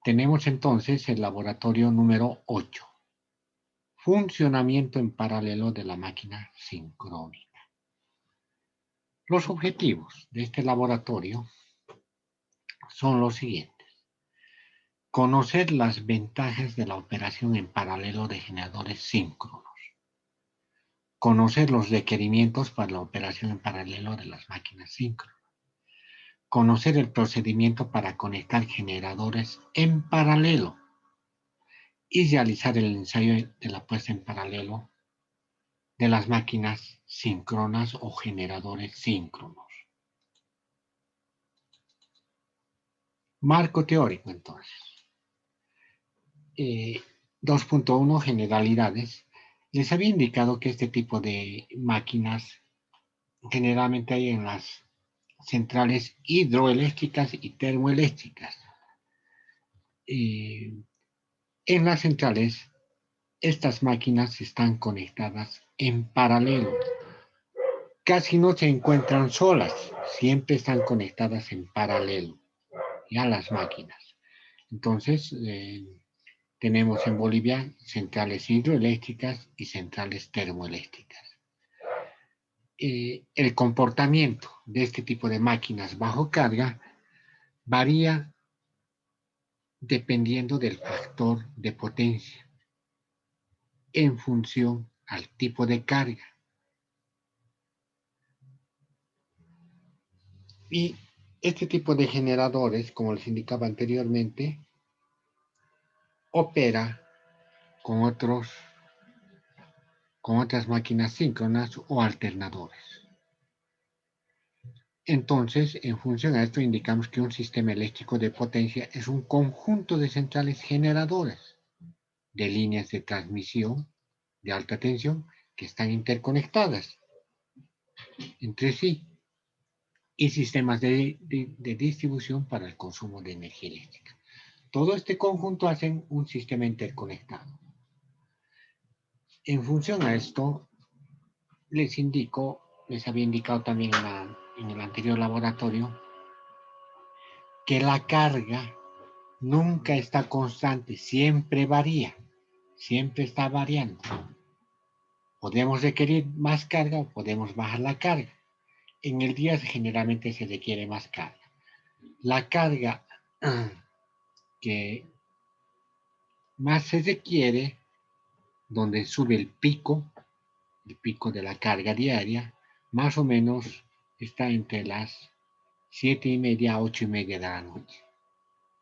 Tenemos entonces el laboratorio número 8. Funcionamiento en paralelo de la máquina sincrónica. Los objetivos de este laboratorio son los siguientes. Conocer las ventajas de la operación en paralelo de generadores síncronos. Conocer los requerimientos para la operación en paralelo de las máquinas síncronas. Conocer el procedimiento para conectar generadores en paralelo y realizar el ensayo de la puesta en paralelo de las máquinas síncronas o generadores síncronos. Marco teórico, entonces. 2.1 Generalidades. Les había indicado que este tipo de máquinas generalmente hay en las centrales hidroeléctricas y termoeléctricas. En las centrales, estas máquinas están conectadas en paralelo. Casi no se encuentran solas, siempre están conectadas en paralelo, ya las máquinas. Entonces, tenemos en Bolivia centrales hidroeléctricas y centrales termoeléctricas. El comportamiento de este tipo de máquinas bajo carga varía dependiendo del factor de potencia en función al tipo de carga. Y este tipo de generadores, como les indicaba anteriormente, opera con otras máquinas síncronas o alternadores. Entonces, en función a esto, indicamos que un sistema eléctrico de potencia es un conjunto de centrales generadoras de líneas de transmisión de alta tensión que están interconectadas entre sí y sistemas de distribución para el consumo de energía eléctrica. Todo este conjunto hacen un sistema interconectado. En función a esto, les había indicado también en el anterior laboratorio, que la carga nunca está constante, siempre varía, siempre está variando. Podemos requerir más carga o podemos bajar la carga. En el día generalmente se requiere más carga. La carga que más se requiere, donde sube el pico de la carga diaria, más o menos está entre las 7:30 a 8:30 de la noche.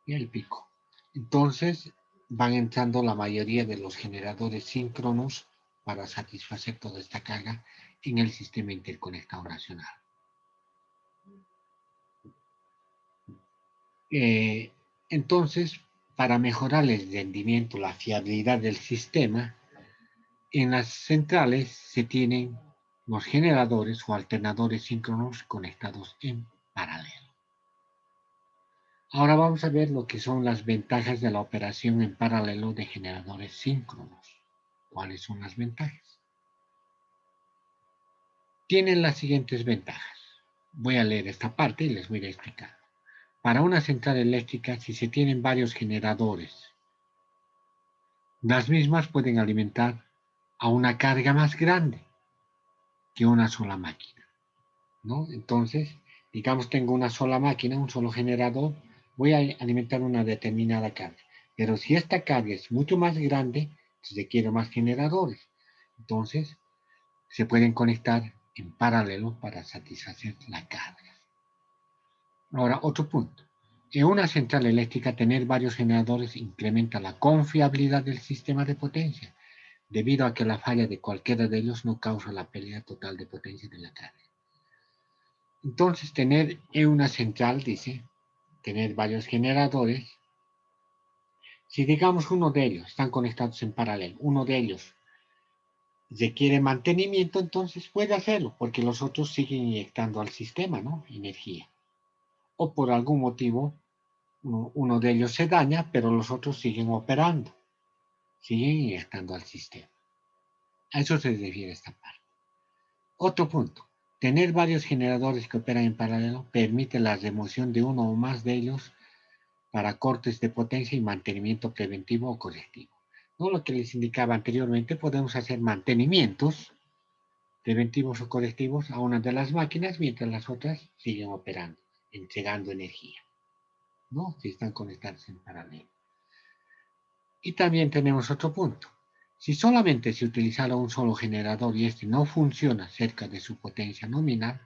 Y el pico. Entonces van entrando la mayoría de los generadores síncronos para satisfacer toda esta carga en el sistema interconectado nacional. Entonces, para mejorar el rendimiento, la fiabilidad del sistema, en las centrales se tienen los generadores o alternadores síncronos conectados en paralelo. Ahora vamos a ver lo que son las ventajas de la operación en paralelo de generadores síncronos. ¿Cuáles son las ventajas? Tienen las siguientes ventajas. Voy a leer esta parte y les voy a explicar. Para una central eléctrica, si se tienen varios generadores, las mismas pueden alimentar a una carga más grande que una sola máquina, ¿no? Entonces, digamos, tengo una sola máquina, un solo generador, voy a alimentar una determinada carga. Pero si esta carga es mucho más grande, requiere más generadores. Entonces, se pueden conectar en paralelo para satisfacer la carga. Ahora, otro punto. En una central eléctrica, tener varios generadores incrementa la confiabilidad del sistema de potencia, debido a que la falla de cualquiera de ellos no causa la pérdida total de potencia de la carga. Entonces, tener en una central, dice, tener varios generadores, si digamos uno de ellos están conectados en paralelo, uno de ellos requiere mantenimiento, entonces puede hacerlo, porque los otros siguen inyectando al sistema, ¿no? Energía. O por algún motivo, uno de ellos se daña, pero los otros siguen operando, siguen inyectando al sistema. A eso se refiere esta parte. Otro punto. Tener varios generadores que operan en paralelo permite la remoción de uno o más de ellos para cortes de potencia y mantenimiento preventivo o correctivo. ¿No? Lo que les indicaba anteriormente, podemos hacer mantenimientos preventivos o correctivos a una de las máquinas mientras las otras siguen operando, entregando energía, ¿no? Si están conectadas en paralelo. Y también tenemos otro punto. Si solamente se utilizara un solo generador y este no funciona cerca de su potencia nominal,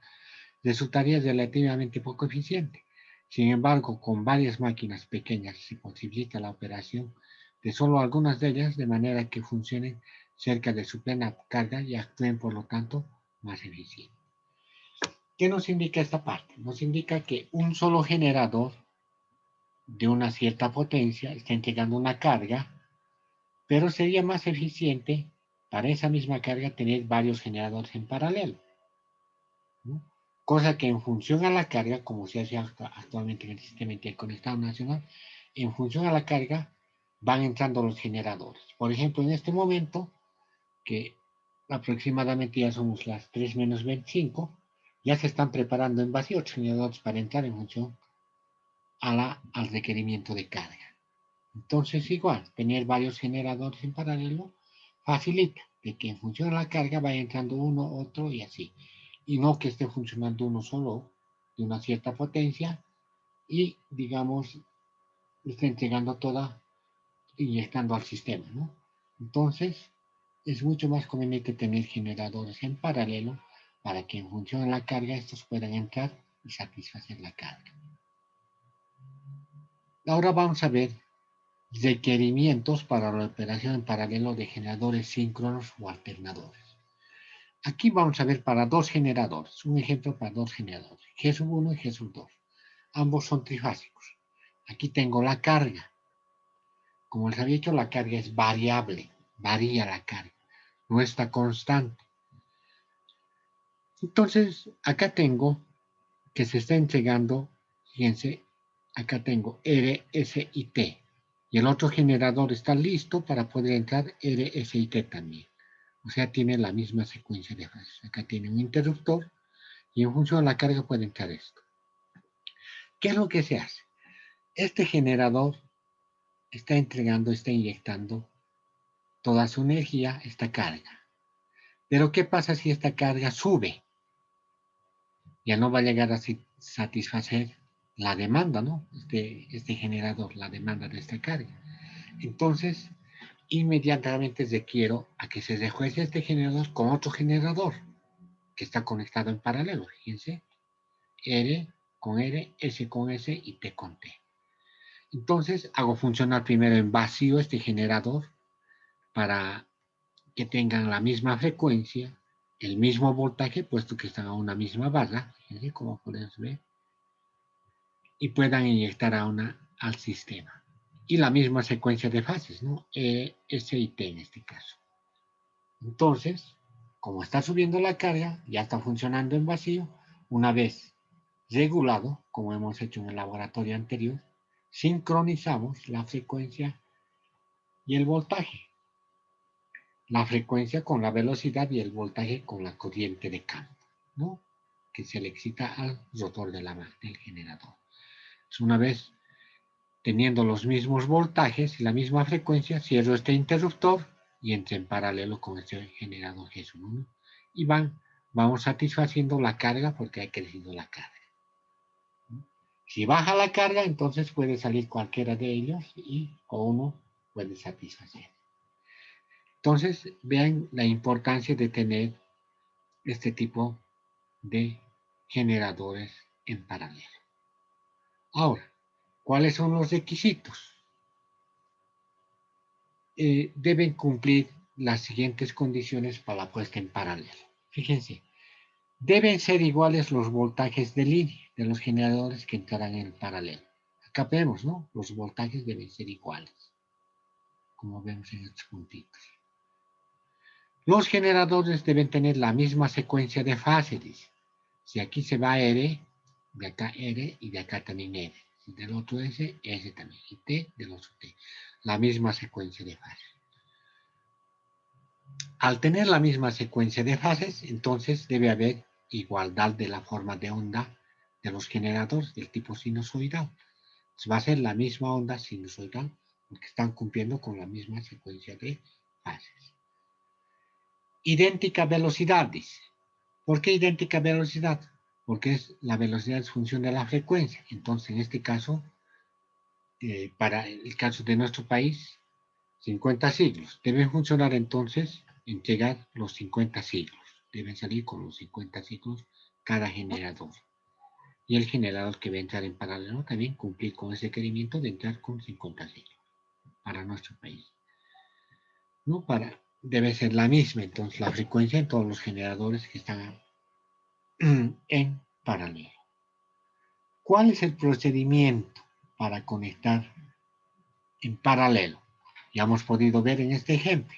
resultaría relativamente poco eficiente. Sin embargo, con varias máquinas pequeñas se posibilita la operación de solo algunas de ellas de manera que funcionen cerca de su plena carga y actúen, por lo tanto, más eficiente. ¿Qué nos indica esta parte? Nos indica que un solo generador de una cierta potencia está entregando una carga, pero sería más eficiente para esa misma carga tener varios generadores en paralelo, ¿no? Cosa que en función a la carga, como se hace actualmente en el sistema interconectado nacional, en función a la carga van entrando los generadores. Por ejemplo, en este momento, que aproximadamente ya somos las 3 menos 25, ya se están preparando en vacío 8 generadores para entrar en función al requerimiento de carga. Entonces, igual, tener varios generadores en paralelo facilita de que en función de la carga vaya entrando uno, otro y así. Y no que esté funcionando uno solo de una cierta potencia y, digamos, esté entregando toda, inyectando al sistema, ¿no? Entonces, es mucho más conveniente tener generadores en paralelo para que en función de la carga estos puedan entrar y satisfacer la carga. Ahora vamos a ver requerimientos para la operación en paralelo de generadores síncronos o alternadores. Aquí vamos a ver para dos generadores, un ejemplo para dos generadores, G1 y G2. Ambos son trifásicos. Aquí tengo la carga. Como les había dicho, la carga es variable, varía la carga, no está constante. Entonces, acá tengo que se está entregando, fíjense, acá tengo R, S y T. Y el otro generador está listo para poder entrar R, S y T también. O sea, tiene la misma secuencia de fases. Acá tiene un interruptor y en función de la carga puede entrar esto. ¿Qué es lo que se hace? Este generador está entregando, está inyectando toda su energía, esta carga. Pero ¿qué pasa si esta carga sube? Ya no va a llegar a satisfacer la demanda, ¿no? Este generador, la demanda de esta carga. Entonces, inmediatamente requiero a que se refuerce este generador con otro generador que está conectado en paralelo. Fíjense, R con R, S con S y T con T. Entonces, hago funcionar primero en vacío este generador para que tengan la misma frecuencia, el mismo voltaje, puesto que están a una misma barra, fíjense como podemos ver, y puedan inyectar al sistema. Y la misma secuencia de fases, ¿no? S y T en este caso. Entonces, como está subiendo la carga, ya está funcionando en vacío. Una vez regulado, como hemos hecho en el laboratorio anterior, sincronizamos la frecuencia y el voltaje. La frecuencia con la velocidad y el voltaje con la corriente de campo, ¿no? Que se le excita al rotor del generador. Una vez teniendo los mismos voltajes y la misma frecuencia, cierro este interruptor y entro en paralelo con este generador G1. Y vamos satisfaciendo la carga porque ha crecido la carga. Si baja la carga, entonces puede salir cualquiera de ellos o uno puede satisfacer. Entonces, vean la importancia de tener este tipo de generadores en paralelo. Ahora, ¿cuáles son los requisitos? Deben cumplir las siguientes condiciones para la puesta en paralelo. Fíjense, deben ser iguales los voltajes de línea de los generadores que entrarán en paralelo. Acá vemos, ¿no? Los voltajes deben ser iguales, como vemos en estos puntitos. Los generadores deben tener la misma secuencia de fases. Si aquí se va R, de acá R y de acá también R. Si del otro S, S también. Y T del otro T. La misma secuencia de fases. Al tener la misma secuencia de fases, entonces debe haber igualdad de la forma de onda de los generadores del tipo sinusoidal. va a ser la misma onda sinusoidal, porque están cumpliendo con la misma secuencia de fases. Idéntica velocidad, dice. ¿Por qué idéntica velocidad? Porque la velocidad es función de la frecuencia. Entonces, en este caso, para el caso de nuestro país, 50 siglos. Deben funcionar entonces en llegar los 50 siglos. Deben salir con los 50 siglos cada generador. Y el generador que va a entrar en paralelo también cumplir con ese requerimiento de entrar con 50 siglos para nuestro país. ¿No? Debe ser la misma entonces la frecuencia en todos los generadores que están en paralelo. ¿Cuál es el procedimiento para conectar en paralelo? Ya hemos podido ver en este ejemplo.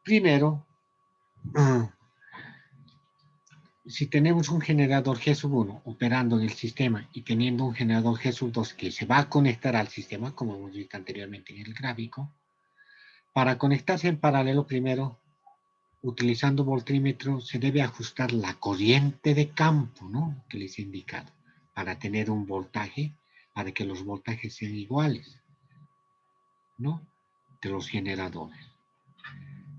Primero, si tenemos un generador G1 operando en el sistema y teniendo un generador G2 que se va a conectar al sistema, como hemos visto anteriormente en el gráfico, para conectarse en paralelo primero, utilizando voltímetro, se debe ajustar la corriente de campo, ¿no? Que les he indicado, para tener un voltaje, para que los voltajes sean iguales, ¿no? De los generadores.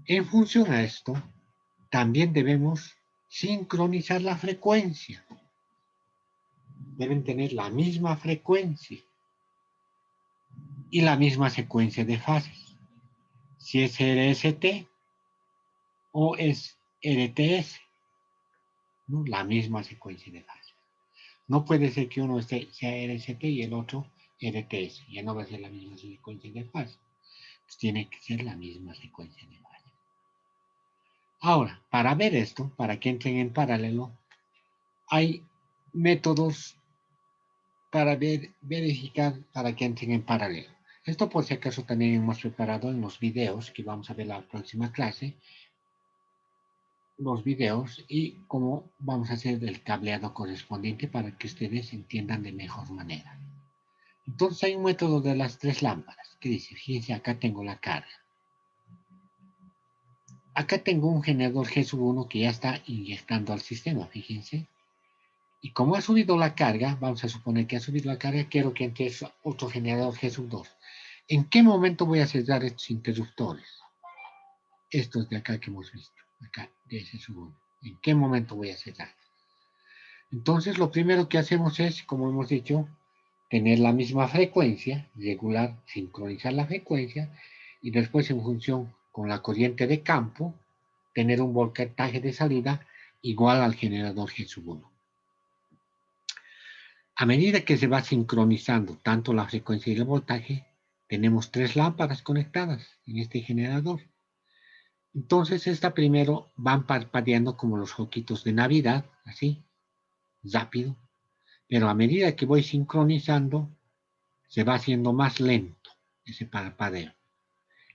En función a esto, también debemos sincronizar la frecuencia. Deben tener la misma frecuencia y la misma secuencia de fases. Si es RST o es RTS, ¿no? La misma secuencia de fases. No puede ser que uno sea RST y el otro RTS. Ya no va a ser la misma secuencia de fases. Pues tiene que ser la misma secuencia de fases. Ahora, para ver esto, para que entren en paralelo, hay métodos para verificar para que entren en paralelo. Esto por si acaso también hemos preparado en los videos que vamos a ver la próxima clase, los videos y cómo vamos a hacer el cableado correspondiente para que ustedes entiendan de mejor manera. Entonces hay un método de las tres lámparas que dice, fíjense, acá tengo la carga. Acá tengo un generador G1 que ya está inyectando al sistema, fíjense. Y como ha subido la carga, vamos a suponer que ha subido la carga, quiero que entre otro generador G2. ¿En qué momento voy a cerrar estos interruptores? Estos de acá que hemos visto, acá, de ese segundo. ¿En qué momento voy a cerrar? Entonces, lo primero que hacemos es, como hemos dicho, tener la misma frecuencia, regular, sincronizar la frecuencia, y después en función con la corriente de campo, tener un voltaje de salida igual al generador G1. A medida que se va sincronizando tanto la frecuencia y el voltaje, tenemos tres lámparas conectadas en este generador. Entonces, esta primero van parpadeando como los foquitos de Navidad, así, rápido. Pero a medida que voy sincronizando, se va haciendo más lento ese parpadeo.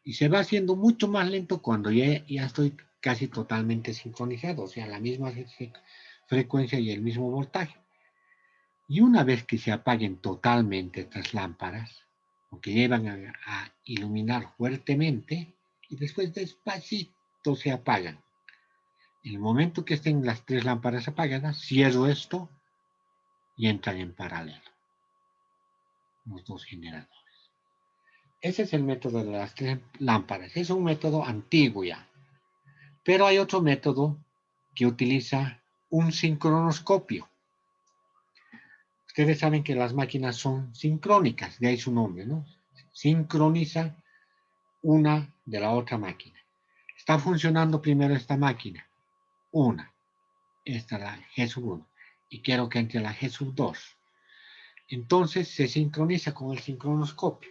Y se va haciendo mucho más lento cuando ya estoy casi totalmente sincronizado, o sea, la misma frecuencia y el mismo voltaje. Y una vez que se apaguen totalmente estas lámparas, o que llevan a iluminar fuertemente, y después despacito se apagan. En el momento que estén las tres lámparas apagadas, cierro esto y entran en paralelo los dos generadores. Ese es el método de las tres lámparas. Es un método antiguo ya. Pero hay otro método que utiliza un sincronoscopio. Ustedes saben que las máquinas son sincrónicas, de ahí su nombre, ¿no? Sincroniza una de la otra máquina. Está funcionando primero esta máquina, una, esta la G1, y quiero que entre la G2. Entonces se sincroniza con el sincronoscopio.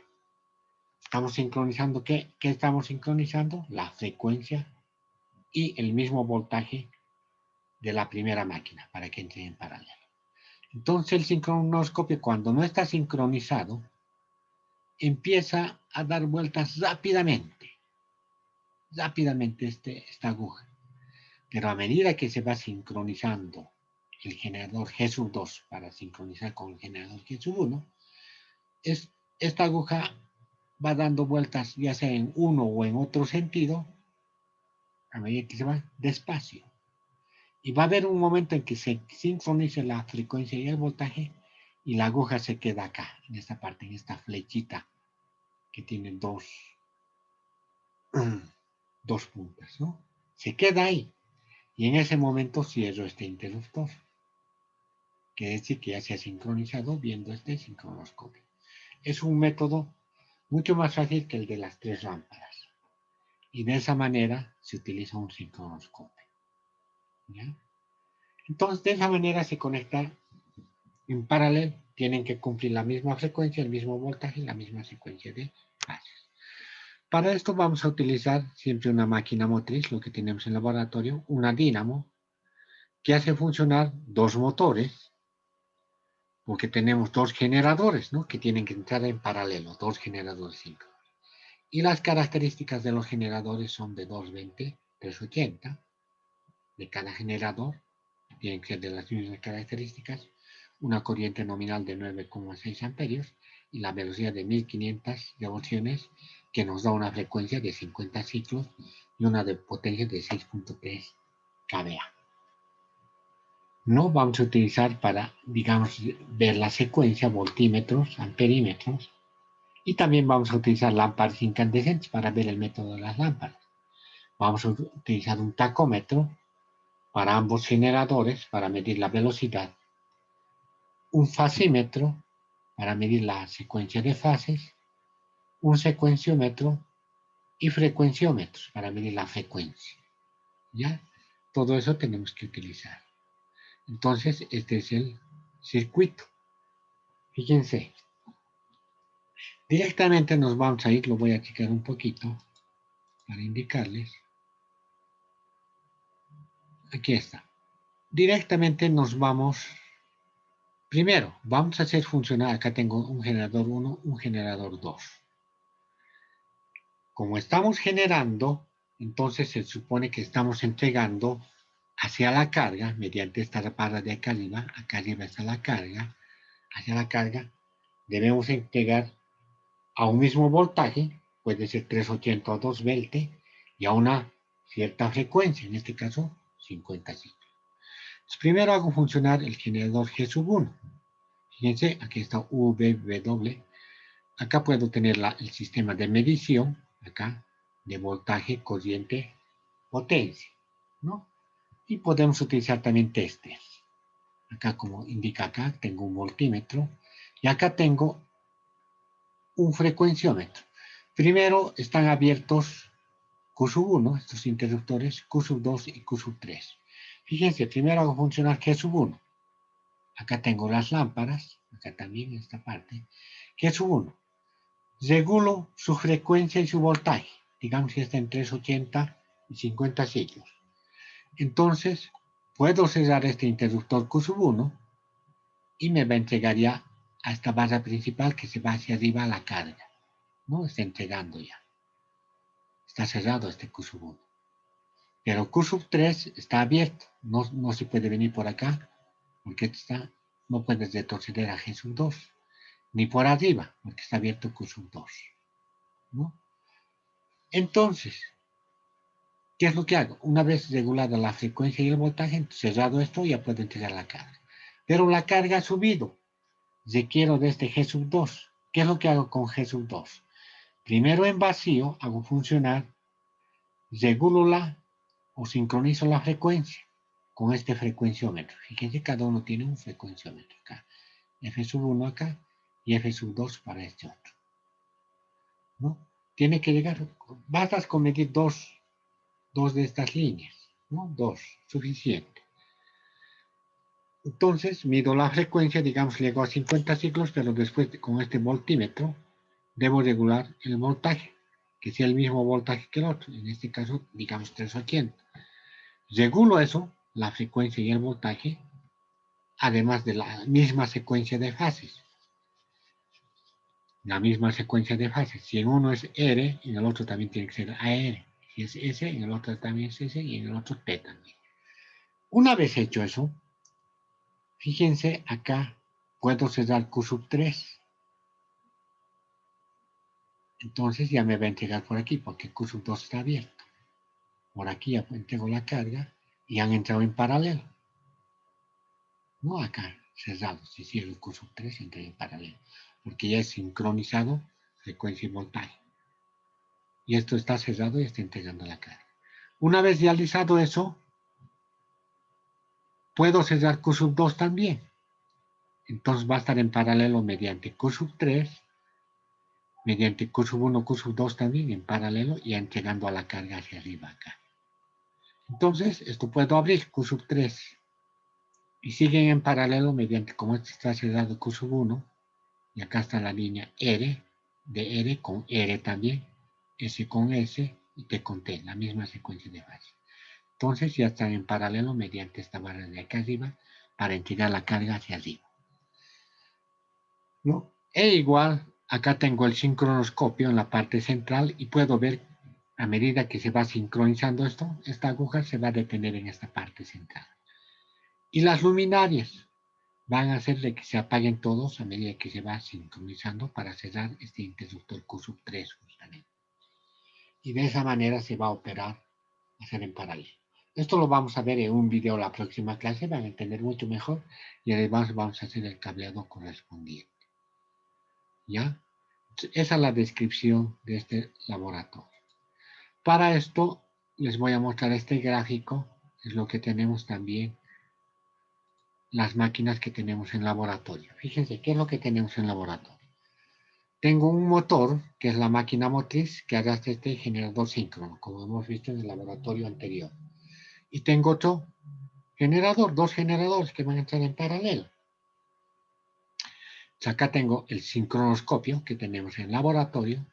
Estamos sincronizando, ¿qué estamos sincronizando? La frecuencia y el mismo voltaje de la primera máquina para que entre en paralelo. Entonces el sincronoscopio, cuando no está sincronizado, empieza a dar vueltas rápidamente esta aguja. Pero a medida que se va sincronizando el generador G2 para sincronizar con el generador G1, esta aguja va dando vueltas ya sea en uno o en otro sentido a medida que se va despacio. Y va a haber un momento en que se sincronice la frecuencia y el voltaje y la aguja se queda acá, en esta parte, en esta flechita que tiene dos puntas, ¿no? Se queda ahí. Y en ese momento cierro este interruptor. Quiere decir que ya se ha sincronizado viendo este sincronoscopio. Es un método mucho más fácil que el de las 3 lámparas. Y de esa manera se utiliza un sincronoscopio. ¿Ya? Entonces, de esa manera se conecta en paralelo. Tienen que cumplir la misma frecuencia, el mismo voltaje y la misma secuencia de fases. Para esto vamos a utilizar siempre una máquina motriz, lo que tenemos en el laboratorio, una dínamo, que hace funcionar 2 motores, porque tenemos 2 generadores, ¿no? Que tienen que entrar en paralelo, 2 generadores síncronos. Y las características de los generadores son de 220, 380 de cada generador, tienen que ser de las mismas características, una corriente nominal de 9,6 amperios y la velocidad de 1500 revoluciones, que nos da una frecuencia de 50 ciclos y una de potencia de 6.3 kVA. No vamos a utilizar para, digamos, ver la secuencia voltímetros, amperímetros, y también vamos a utilizar lámparas incandescentes para ver el método de las lámparas. Vamos a utilizar un tacómetro para ambos generadores para medir la velocidad, un fasímetro para medir la secuencia de fases, un secuenciómetro y frecuenciómetros para medir la frecuencia. ¿Ya? Todo eso tenemos que utilizar. Entonces, este es el circuito. Fíjense, directamente nos vamos a ir, lo voy a checar un poquito para indicarles. Aquí está. Directamente nos vamos. Primero, vamos a hacer funcionar, acá tengo un generador 1, un generador 2. Como estamos generando, entonces se supone que estamos entregando hacia la carga, mediante esta barra de acá arriba está la carga, hacia la carga, debemos entregar a un mismo voltaje, puede ser 380 o 220, y a una cierta frecuencia, en este caso 50 ciclos. Entonces, primero hago funcionar el generador G1. Fíjense, aquí está VW. Acá puedo tener el sistema de medición, acá, de voltaje, corriente, potencia, ¿no? Y podemos utilizar también testers. Acá, como indica acá, tengo un voltímetro. Y acá tengo un frecuenciómetro. Primero están abiertos Q1, estos interruptores, Q2 y Q3. Fíjense, primero hago funcionar G1. Acá tengo las lámparas, acá también en esta parte. G1. Regulo su frecuencia y su voltaje. Digamos que está en 380 y 50 ciclos. Entonces, puedo cerrar este interruptor Q1 y me va a entregar ya a esta barra principal que se va hacia arriba a la carga. ¿No? Está entregando ya. Está cerrado este Q1. Pero Q3 está abierto. No se puede venir por acá porque no puedes retroceder a G2. Ni por arriba porque está abierto Q2. ¿No? Entonces, ¿qué es lo que hago? Una vez regulada la frecuencia y el voltaje, cerrado esto, ya puedo entregar la carga. Pero la carga ha subido. Requiero de este G2. ¿Qué es lo que hago con G2? Primero en vacío hago funcionar, regulo o sincronizo la frecuencia con este frecuenciómetro. Fíjense, cada uno tiene un frecuenciómetro acá. F1 acá y F2 para este otro. ¿No? Tiene que llegar, basta con medir dos de estas líneas, ¿no? 2, suficiente. Entonces mido la frecuencia, digamos, llego a 50 ciclos, pero después con este voltímetro debo regular el voltaje, que sea el mismo voltaje que el otro, en este caso, digamos, 380. Regulo eso, la frecuencia y el voltaje, además de la misma secuencia de fases. La misma secuencia de fases. Si en uno es R, en el otro también tiene que ser AR. Si es S, en el otro también es S y en el otro T también. Una vez hecho eso, fíjense acá, puedo cerrar Q3. Entonces ya me va a entregar por aquí, porque Q2 está abierto. Por aquí ya entrego la carga y han entrado en paralelo. No acá. cerrado. Si cierro el Q3, entra en paralelo, porque ya es sincronizado frecuencia y voltaje. Y esto está cerrado y está entregando la carga. Una vez realizado eso, puedo cerrar Q2 también. Entonces va a estar en paralelo mediante Q3, mediante Q1, Q2 también en paralelo y entregando a la carga hacia arriba acá. Entonces, esto puedo abrir Q3 y siguen en paralelo mediante, como este está cerrado Q1, y acá está la línea R, de R con R también, S con S y T con T, la misma secuencia de fase. Entonces ya están en paralelo mediante esta barra de acá arriba para entregar la carga hacia arriba. ¿No? E igual, acá tengo el sincronoscopio en la parte central y puedo ver a medida que se va sincronizando esto, esta aguja se va a detener en esta parte central. Y las luminarias van a hacer de que se apaguen todos a medida que se va sincronizando para cerrar este interruptor Q3 justamente. Y de esa manera se va a operar, hacer en paralelo. Esto lo vamos a ver en un video la próxima clase, van a entender mucho mejor y además vamos a hacer el cableado correspondiente. ¿Ya? Esa es la descripción de este laboratorio. Para esto les voy a mostrar este gráfico, es lo que tenemos también, las máquinas que tenemos en laboratorio. Fíjense, ¿qué es lo que tenemos en laboratorio? Tengo un motor, que es la máquina motriz, que arrastra este generador síncrono, como hemos visto en el laboratorio anterior. Y tengo otro generador, dos generadores que van a estar en paralelo. Acá tengo el sincronoscopio que tenemos en laboratorio.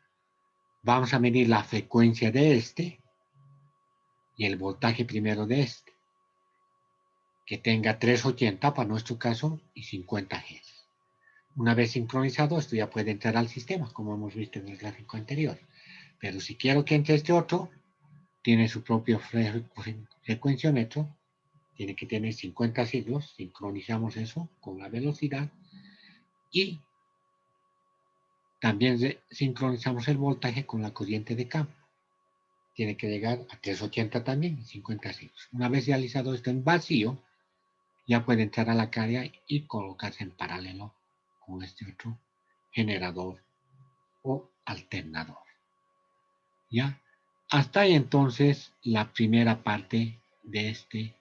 Vamos a medir la frecuencia de este y el voltaje primero de este, que tenga 380 para nuestro caso y 50 Hz. Una vez sincronizado, esto ya puede entrar al sistema, como hemos visto en el gráfico anterior. Pero si quiero que entre este otro, tiene su propio frecuenciómetro, tiene que tener 50 siglos, sincronizamos eso con la velocidad y también sincronizamos el voltaje con la corriente de campo. Tiene que llegar a 380 también, 50 siglos. Una vez realizado esto en vacío, ya puede entrar a la carga y colocarse en paralelo con este otro generador o alternador. ¿Ya? Hasta ahí entonces la primera parte de este